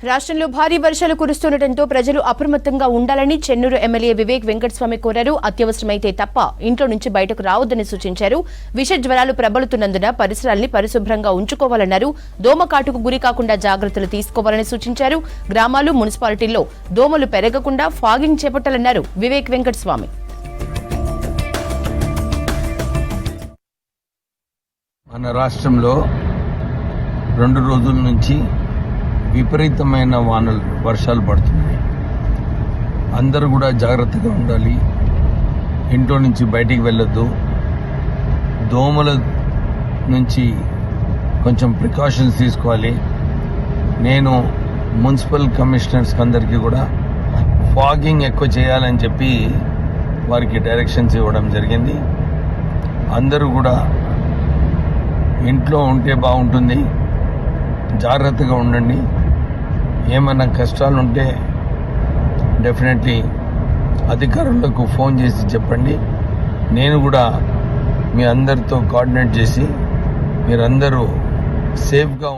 రాష్ట్రంలో భారీ వర్షాలు కురుస్తుండటంతో ప్రజలు అప్రమత్తంగా ఉండాలని చెన్నూరు ఎమ్మెల్యే వివేక్ వెంకటస్వామి కోరారు. అత్యవసరమైతే తప్ప ఇంట్లో నుంచి బయటకు రావద్దని సూచించారు. విష జ్వరాలు ప్రబలుతున్నందున పరిసరాల్ని పరిశుభ్రంగా ఉంచుకోవాలన్నారు. దోమకాటుకు గురి కాకుండా జాగ్రత్తలు తీసుకోవాలని సూచించారు. గ్రామాలు, మున్సిపాలిటీల్లో దోమలు పెరగకుండా ఫాగింగ్ చేపట్టాలన్నారు వివేక్ వెంకటస్వామి. మన రాష్ట్రంలో 2 రోజుల నుంచి విపరీతమైన వర్షాలు పడుతున్నాయి. అందరూ కూడా జాగ్రత్తగా ఉండాలి. ఇంట్లో నుంచి బయటికి వెళ్ళొద్దు. దోమల నుంచి కొంచెం ప్రికాషన్స్ తీసుకోవాలి. నేను మున్సిపల్ కమిషనర్స్ అందరికీ కూడా ఫాగింగ్ ఎక్కువ చేయాలని చెప్పి వారికి డైరెక్షన్స్ ఇవ్వడం జరిగింది. అందరూ కూడా ఇంట్లో ఉంటే బాగుంటుంది. జాగ్రత్తగా ఉండండి. ఏమైనా కష్టాలుంటే డెఫినెట్లీ అధికారులకు ఫోన్ చేసి చెప్పండి. నేను కూడా మీ అందరితో కోఆర్డినేట్ చేసి మీరందరూ సేఫ్గా